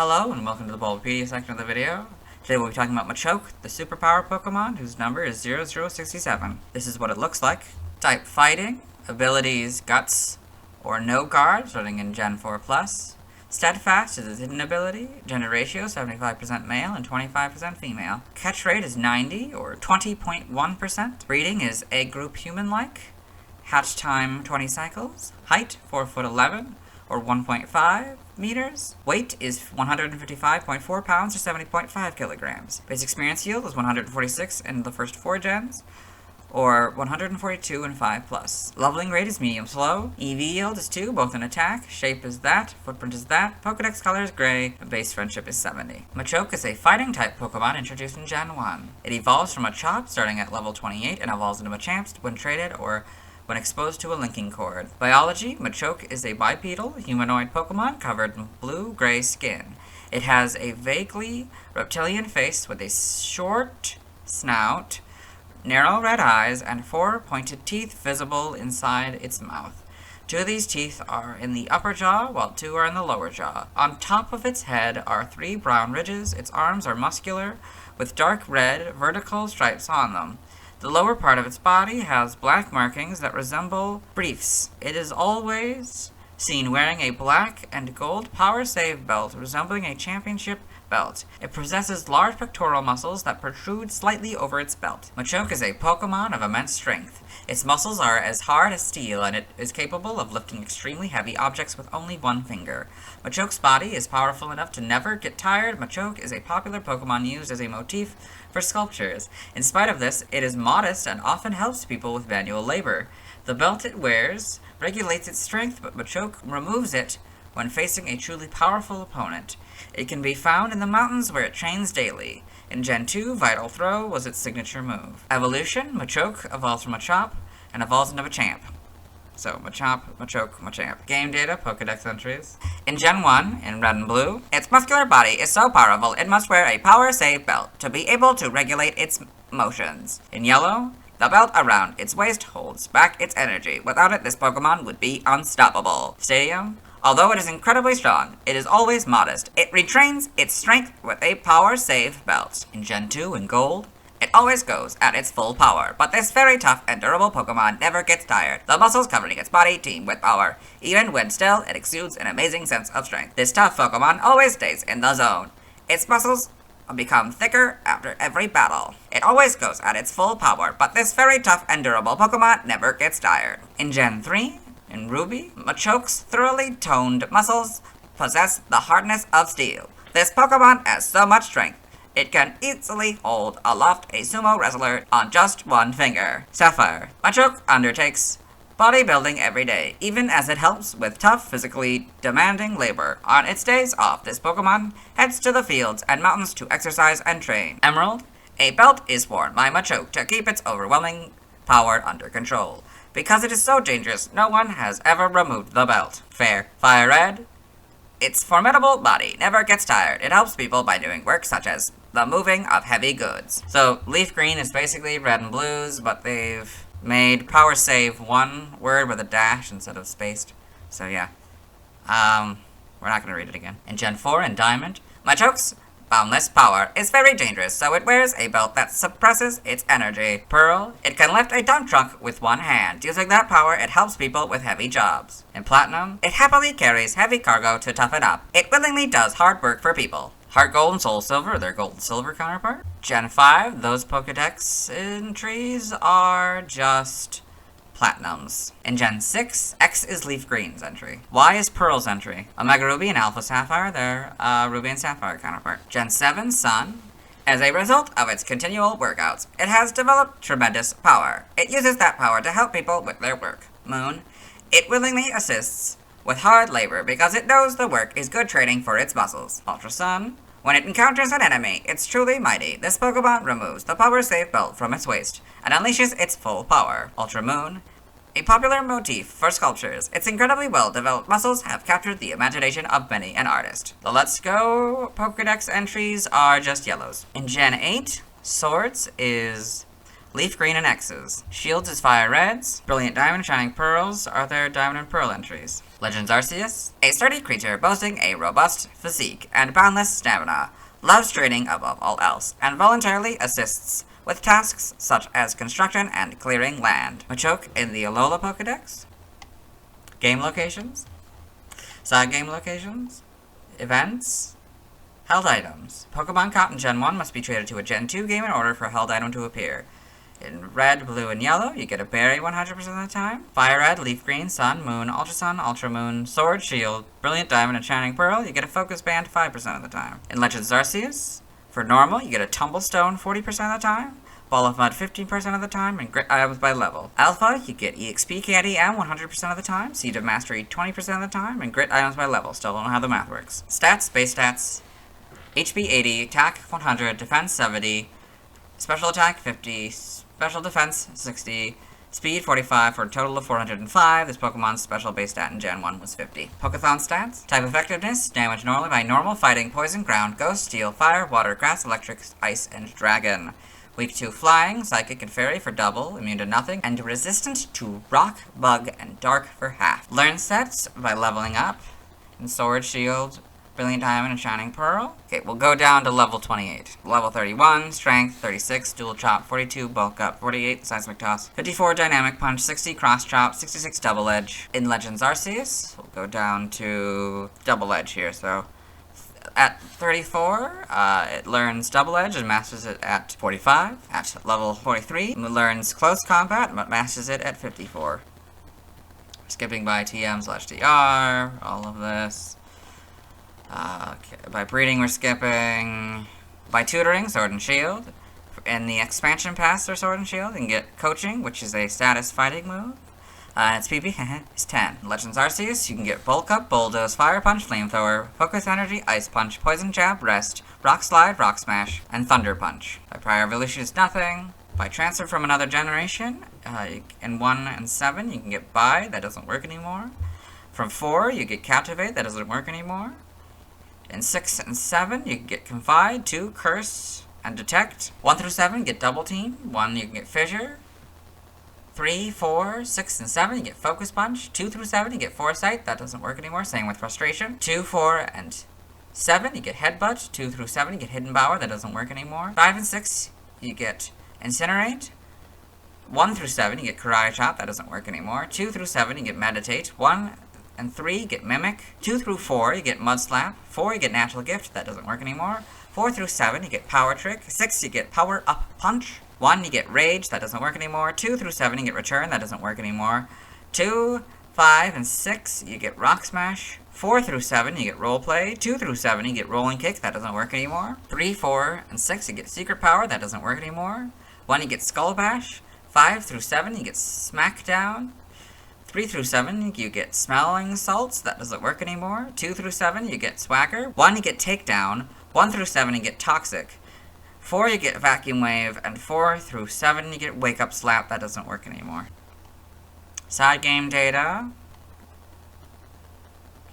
Hello and welcome to the Bulbapedia section of the video. Today we'll be talking about Machoke, the superpower Pokemon whose number is 0067. This is what it looks like. Type Fighting, abilities Guts or No Guard, starting in Gen 4+. Steadfast is a hidden ability. Gender ratio 75% male and 25% female. Catch rate is 90 or 20.1%. Breeding is egg group human-like. Hatch time 20 cycles. Height 4'11" or 1.5 meters. Weight is 155.4 pounds or 70.5 kilograms. Base experience yield is 146 in the first 4 gens, or 142 in 5+. Leveling rate is medium slow. EV yield is 2, both in attack. Shape is that. Footprint is that. Pokedex color is gray. Base friendship is 70. Machoke is a fighting type Pokemon introduced in Gen 1. It evolves from a Chop starting at level 28 and evolves into Machamp when traded or when exposed to a linking cord. Biology, Machoke is a bipedal, humanoid Pokemon covered in blue-gray skin. It has a vaguely reptilian face with a short snout, narrow red eyes, and 4 pointed teeth visible inside its mouth. 2 of these teeth are in the upper jaw, while 2 are in the lower jaw. On top of its head are 3 brown ridges. Its arms are muscular, with dark red vertical stripes on them. The lower part of its body has black markings that resemble briefs. It is always seen wearing a black and gold power save belt resembling a championship belt. It possesses large pectoral muscles that protrude slightly over its belt. Machoke is a Pokemon of immense strength. Its muscles are as hard as steel, and it is capable of lifting extremely heavy objects with only 1 finger. Machoke's body is powerful enough to never get tired. Machoke is a popular Pokemon used as a motif for sculptures. In spite of this, it is modest and often helps people with manual labor. The belt it wears regulates its strength, but Machoke removes it when facing a truly powerful opponent. It can be found in the mountains where it trains daily. In Gen 2, Vital Throw was its signature move. Evolution, Machoke evolves from Machop and evolves into Machamp. So, Machop, Machoke, Machamp. Game data, Pokedex entries. In Gen 1, in Red and Blue, its muscular body is so powerful it must wear a power save belt to be able to regulate its motions. In Yellow, the belt around its waist holds back its energy. Without it, this Pokemon would be unstoppable. Stadium, although it is incredibly strong, it is always modest. It retrains its strength with a power save belt. In Gen 2, in Gold, it always goes at its full power, but this very tough and durable Pokemon never gets tired. The muscles covering its body teem with power. Even when still, it exudes an amazing sense of strength. This tough Pokemon always stays in the zone. Its muscles become thicker after every battle. It always goes at its full power, but this very tough and durable Pokemon never gets tired. In Gen 3, in Ruby, Machoke's thoroughly toned muscles possess the hardness of steel. This Pokemon has so much strength, it can easily hold aloft a sumo wrestler on just 1 finger. Sapphire. Machoke undertakes bodybuilding every day, even as it helps with tough, physically demanding labor. On its days off, this Pokemon heads to the fields and mountains to exercise and train. Emerald. A belt is worn by Machoke to keep its overwhelming power under control. Because it is so dangerous, no one has ever removed the belt. Fair. Fire Red. Its formidable body never gets tired. It helps people by doing work such as the moving of heavy goods. So, Leaf Green is basically Red and Blues, but they've made power save 1 word with a dash instead of spaced. So yeah. We're not gonna read it again. In Gen 4 in Diamond, Machoke's boundless power is very dangerous, so it wears a belt that suppresses its energy. Pearl, it can lift a dump truck with 1 hand. Using that power, it helps people with heavy jobs. In Platinum, it happily carries heavy cargo to toughen up. It willingly does hard work for people. Heart Gold and Soul Silver, their Gold and Silver counterpart. Gen 5, those Pokedex entries are just Platinums. In Gen 6, X is Leaf Green's entry. Y is Pearl's entry. Omega Ruby and Alpha Sapphire, their Ruby and Sapphire counterpart. Gen 7, Sun. As a result of its continual workouts, it has developed tremendous power. It uses that power to help people with their work. Moon. It willingly assists with hard labor because it knows the work is good training for its muscles. Ultra Sun. When it encounters an enemy, it's truly mighty. This Pokemon removes the power save belt from its waist and unleashes its full power. Ultra Moon. A popular motif for sculptures, its incredibly well-developed muscles have captured the imagination of many an artist. The Let's Go Pokedex entries are just yellows. In Gen 8, Swords is Leaf Green and X's. Shields is Fire Reds. Brilliant Diamond, Shining Pearls are their Diamond and Pearl entries. Legends Arceus, a sturdy creature boasting a robust physique and boundless stamina, loves training above all else, and voluntarily assists with tasks such as construction and clearing land. Machoke in the Alola Pokedex. Game locations. Side game locations. Events. Held items. Pokemon caught in Gen 1 must be traded to a Gen 2 game in order for a held item to appear. In red, blue, and yellow, you get a berry 100% of the time. Fire red, leaf green, sun, moon, ultra sun, ultra moon, sword, shield, brilliant diamond, and shining pearl, you get a focus band 5% of the time. In Legends Arceus, for normal, you get a tumble stone 40% of the time, ball of mud 15% of the time, and grit items by level. Alpha, you get EXP candy M 100% of the time, seed of mastery 20% of the time, and grit items by level. Still don't know how the math works. Stats, base stats, HP 80, attack 100, defense 70, special attack 50, special defense 60, speed 45 for a total of 405. This Pokemon's special base stat in Gen 1 was 50. Pokéthon stats. Type effectiveness, damage normally by normal, fighting, poison, ground, ghost, steel, fire, water, grass, electric, ice, and dragon. Weak to flying, psychic, and fairy for double, immune to nothing, and resistant to rock, bug, and dark for half. Learn sets by leveling up in sword, shield, brilliant diamond, and shining pearl. Okay, we'll go down to level 28. Level 31, strength 36, dual chop 42, bulk up 48, seismic toss 54, dynamic punch 60, cross chop 66, double edge. In Legends Arceus, we'll go down to double edge here. So at 34, it learns double edge and masters it at 45. At level 43, it learns close combat but masters it at 54. Skipping by TM/TR, all of this. Okay. By breeding, we're skipping. By tutoring, Sword and Shield. In the expansion pass for Sword and Shield, you can get coaching, which is a status fighting move. Its PP is 10. Legends Arceus, you can get Bulk Up, Bulldoze, Fire Punch, Flamethrower, Focus Energy, Ice Punch, Poison Jab, Rest, Rock Slide, Rock Smash, and Thunder Punch. By Prior Evolution is nothing. By transfer from another generation, in 1 and 7, you can get Buy, that doesn't work anymore. From 4, you get Captivate, that doesn't work anymore. In 6 and 7, you can get Confide, 2, Curse, and Detect. 1 through 7, get Double Team. 1, you can get Fissure. 3, 4, 6, and 7, you get Focus Punch. 2 through 7, you get Foresight. That doesn't work anymore. Same with Frustration. 2, 4, and 7, you get Headbutt. 2 through 7, you get Hidden Power. That doesn't work anymore. 5 and 6, you get Incinerate. 1 through 7, you get Karate Chop. That doesn't work anymore. 2 through 7, you get Meditate. 1 and 3, you get Mimic. 2 through 4, you get Mud Slap. 4, you get Natural Gift. That doesn't work anymore. 4 through 7, you get Power Trick. 6, you get Power Up Punch. 1, you get Rage. That doesn't work anymore. 2 through 7, you get Return. That doesn't work anymore. 2, 5, and 6, you get Rock Smash. 4 through 7, you get Roleplay. 2 through 7, you get Rolling Kick. That doesn't work anymore. 3, 4, and 6, you get Secret Power. That doesn't work anymore. 1, you get Skull Bash. 5 through 7, you get Smackdown. 3 through 7, you get Smelling Salts. That doesn't work anymore. 2 through 7, you get Swagger. 1, you get Takedown. 1 through 7, you get Toxic. 4, you get Vacuum Wave. And 4 through 7, you get Wake Up Slap. That doesn't work anymore. Side game data.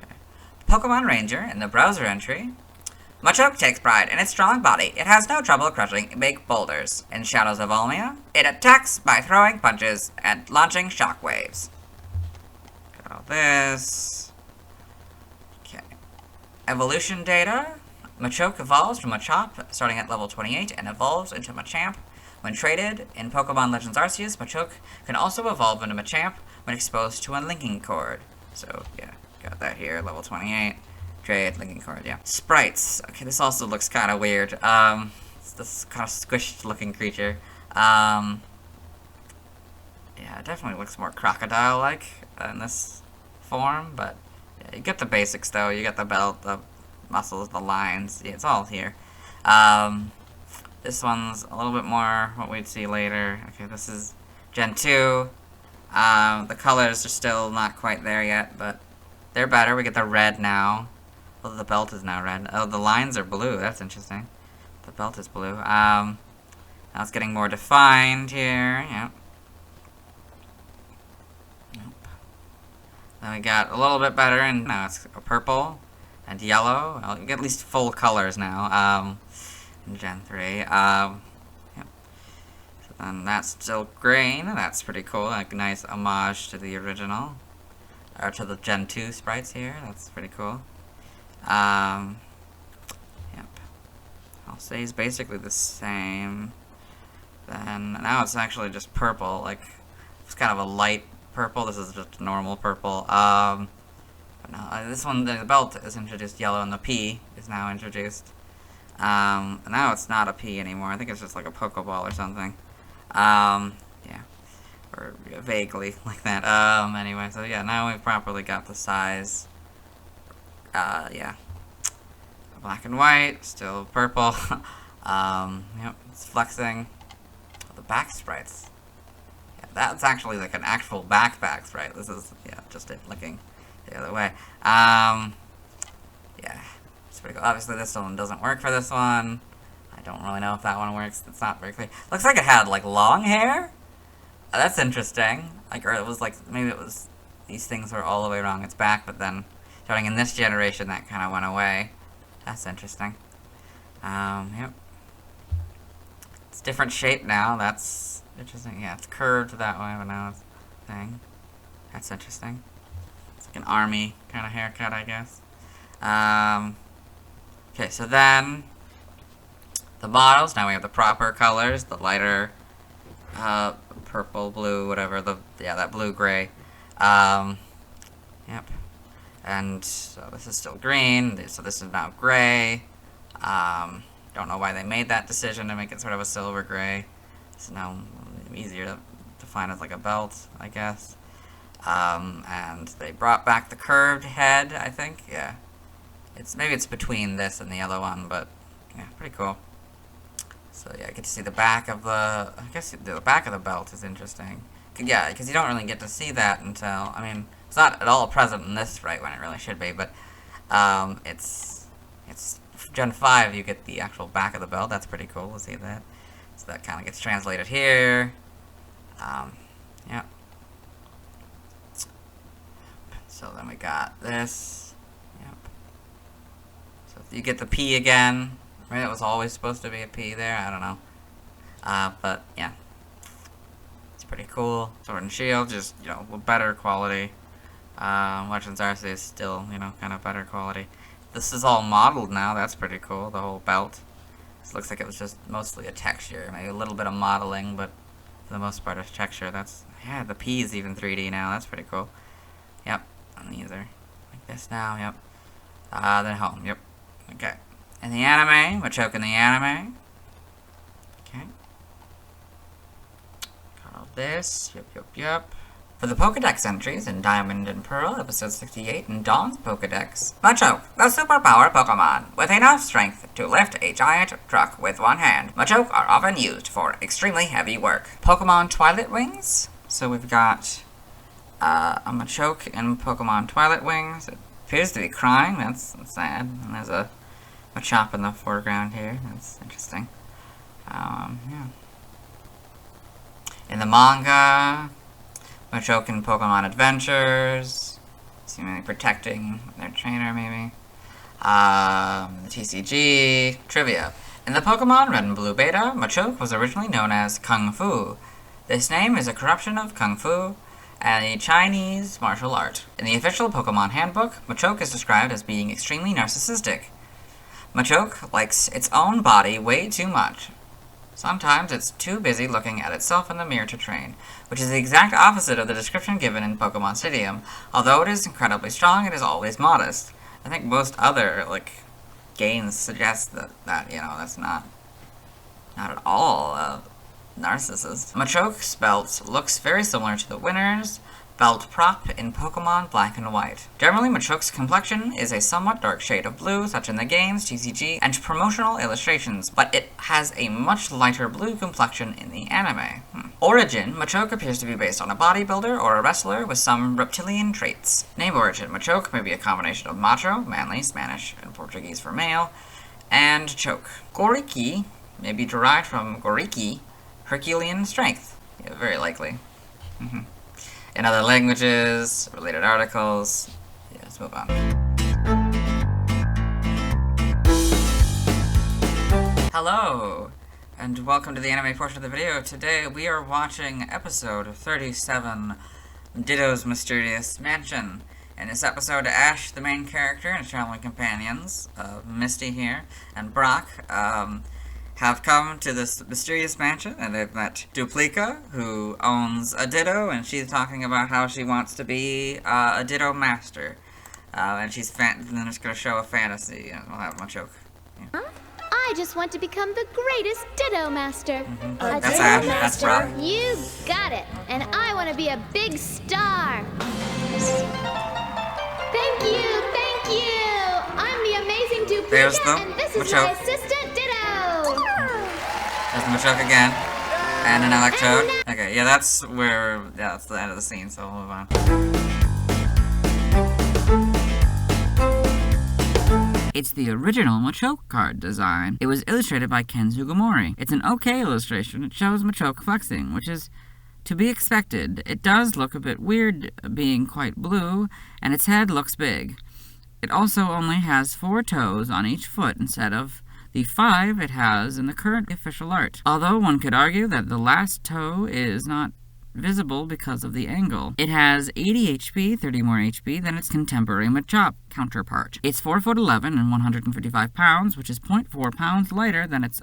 Okay. Pokemon Ranger in the browser entry. Machoke takes pride in its strong body. It has no trouble crushing big boulders. In Shadows of Olmia, it attacks by throwing punches and launching shockwaves. All this. Okay. Evolution data. Machoke evolves from Machop starting at level 28 and evolves into Machamp. When traded in Pokemon Legends Arceus, Machoke can also evolve into Machamp when exposed to a linking cord. So, yeah, got that here, level 28. Trade, linking cord, yeah. Sprites. Okay, this also looks kind of weird. It's this kind of squished looking creature. Yeah, it definitely looks more crocodile-like in this form, but yeah, you get the basics though. You get the belt, the muscles, the lines. Yeah, it's all here. This one's a little bit more what we'd see later. Okay, this is Gen 2. The colors are still not quite there yet, but they're better. We get the red now. Oh, the belt is now red. Oh, the lines are blue. That's interesting. The belt is blue. Now it's getting more defined here. Yep. Then we got a little bit better, and now it's purple and yellow. Well, you get at least full colors now. In Gen 3. Yep. So then that's still green. That's pretty cool. Like a nice homage to the original. or to the Gen 2 sprites here. That's pretty cool. Yep. I'll say it's basically the same. Then now it's actually just purple. Like, it's kind of a light purple. This is just a normal purple. But no, this one, the belt is introduced yellow, and the P is now introduced. Now it's not a P anymore. I think it's just like a Pokeball or something. Yeah. Or vaguely like that. Anyway, so yeah, now we've properly got the size. Yeah. Black and white, still purple. Yep, it's flexing. The back sprites. Yeah, that's actually like an actual backpack sprite. This is, yeah, just it looking the other way. Yeah. It's pretty cool. Obviously, this one doesn't work for this one. I don't really know if that one works. It's not very clear. Looks like it had, like, long hair. That's interesting. Like, or it was, like, maybe it was, these things were all the way along its back, but then, starting in this generation, that kind of went away. That's interesting. Yep. It's different shape now. That's interesting. Yeah, it's curved that way, but now it's thing. That's interesting. It's like an army kind of haircut, I guess. Okay, so then the models. Now we have the proper colors, the lighter purple, blue, whatever. That blue gray. Yep. And so this is still green. So this is now gray. Don't know why they made that decision to make it sort of a silver gray. It's now easier to define as like a belt, I guess. And they brought back the curved head, I think. Yeah. Maybe it's between this and the other one, but yeah, pretty cool. So yeah, I get to see the back of I guess the back of the belt is interesting. Yeah, because you don't really get to see that until, I mean, it's not at all present in this right when it really should be, but it's Gen 5, you get the actual back of the belt. That's pretty cool to see that. So that kind of gets translated here. Yeah. So then we got this. Yep. So you get the P again. Right, it was always supposed to be a P there. I don't know. But yeah. It's pretty cool. Sword and Shield, just, you know, better quality. Legends Arceus is still, you know, kind of better quality. This is all modeled now. That's pretty cool. The whole belt. This looks like it was just mostly a texture. Maybe a little bit of modeling, but for the most part, it's texture. Yeah, the P is even 3D now. That's pretty cool. Yep. And these are like this now. Yep. Then home. Yep. Okay. In the anime, Machoke in the anime. Okay. Got all this. Yep. For the Pokedex entries in Diamond and Pearl, episode 68 in Dawn's Pokedex, Machoke, the superpower Pokemon, with enough strength to lift a giant truck with one hand. Machoke are often used for extremely heavy work. Pokemon Twilight Wings. So we've got a Machoke in Pokemon Twilight Wings. It appears to be crying. That's sad. And there's a Machop in the foreground here. That's interesting. Yeah. In the manga, Machoke in Pokemon Adventures, seemingly protecting their trainer, maybe. The TCG, trivia. In the Pokemon Red and Blue Beta, Machoke was originally known as Kung Fu. This name is a corruption of Kung Fu, a Chinese martial art. In the official Pokemon handbook, Machoke is described as being extremely narcissistic. Machoke likes its own body way too much. Sometimes it's too busy looking at itself in the mirror to train, which is the exact opposite of the description given in Pokemon Stadium. Although it is incredibly strong, it is always modest. I think most other, games suggest that you know, that's not at all narcissist. Machoke's belt looks very similar to the winner's belt prop in Pokemon Black and White. Generally, Machoke's complexion is a somewhat dark shade of blue, such in the games, TCG, and promotional illustrations, but it has a much lighter blue complexion in the anime. Origin, Machoke appears to be based on a bodybuilder or a wrestler with some reptilian traits. Name origin, Machoke may be a combination of macho, manly, Spanish, and Portuguese for male, and choke. Goriki may be derived from Goriki, Herculean strength. Yeah, very likely. In other languages, related articles. Yeah, let's move on. Hello, and welcome to the anime portion of the video. Today we are watching episode 37 Ditto's mysterious mansion. In this episode, Ash, the main character, and his traveling companions, Misty here, and Brock, have come to this mysterious mansion, and they've met Duplica, who owns a Ditto, and she's talking about how she wants to be a Ditto master. And she's then it's going to show a fantasy, and we'll have Machoke. Yeah. Huh? I just want to become the greatest Ditto master. That's Ash, that's Brock. You got it. And I want to be a big star. Thank you, thank you. I'm the amazing Duplica, and this is my assistant Ditto. There's the Machoke again. And an Electrode. Okay, yeah, that's the end of the scene, so we'll move on. It's the original Machoke card design. It was illustrated by Ken Sugimori. It's an okay illustration. It shows Machoke flexing, which is to be expected. It does look a bit weird being quite blue, and its head looks big. It also only has 4 toes on each foot instead of the 5 it has in the current official art. Although one could argue that the last toe is not visible because of the angle. It has 80 HP, 30 more HP than its contemporary Machop counterpart. It's 4'11" and 155 pounds, which is 0.4 pounds lighter than its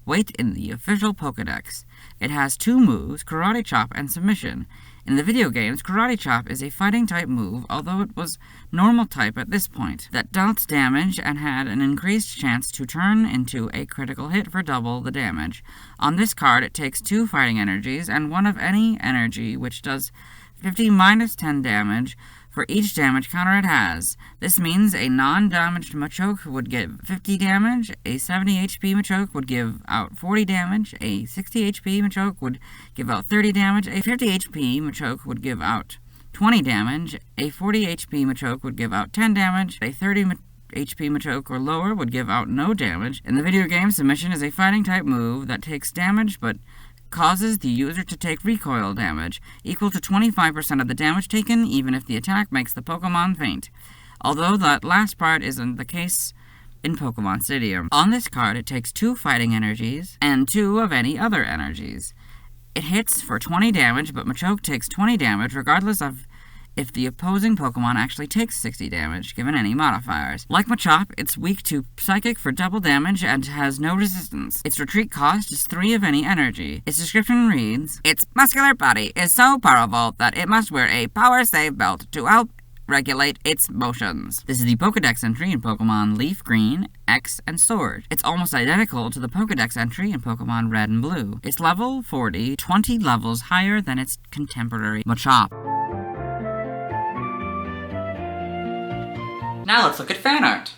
weight in the official Pokédex. It has 2 moves, Karate Chop and Submission. In the video games, Karate Chop is a fighting type move, although it was normal type at this point, that dealt damage and had an increased chance to turn into a critical hit for double the damage. On this card, it takes 2 fighting energies and 1 of any energy, which does 50 minus 10 damage for each damage counter it has. This means a non-damaged Machoke would give 50 damage, a 70 HP Machoke would give out 40 damage, a 60 HP Machoke would give out 30 damage, a 50 HP Machoke would give out 20 damage, a 40 HP Machoke would give out 10 damage, a 30 HP Machoke or lower would give out no damage. In the video game, Submission is a fighting type move that takes damage but causes the user to take recoil damage, equal to 25% of the damage taken, even if the attack makes the Pokemon faint. Although that last part isn't the case in Pokemon Stadium. On this card, it takes 2 fighting energies, and 2 of any other energies. It hits for 20 damage, but Machoke takes 20 damage regardless of if the opposing Pokemon actually takes 60 damage, given any modifiers. Like Machop, it's weak to Psychic for double damage and has no resistance. Its retreat cost is 3 of any energy. Its description reads, "Its muscular body is so powerful that it must wear a power save belt to help regulate its motions." This is the Pokédex entry in Pokemon Leaf Green, X, and Sword. It's almost identical to the Pokédex entry in Pokemon Red and Blue. It's level 40, 20 levels higher than its contemporary Machop. Now let's look at fan art.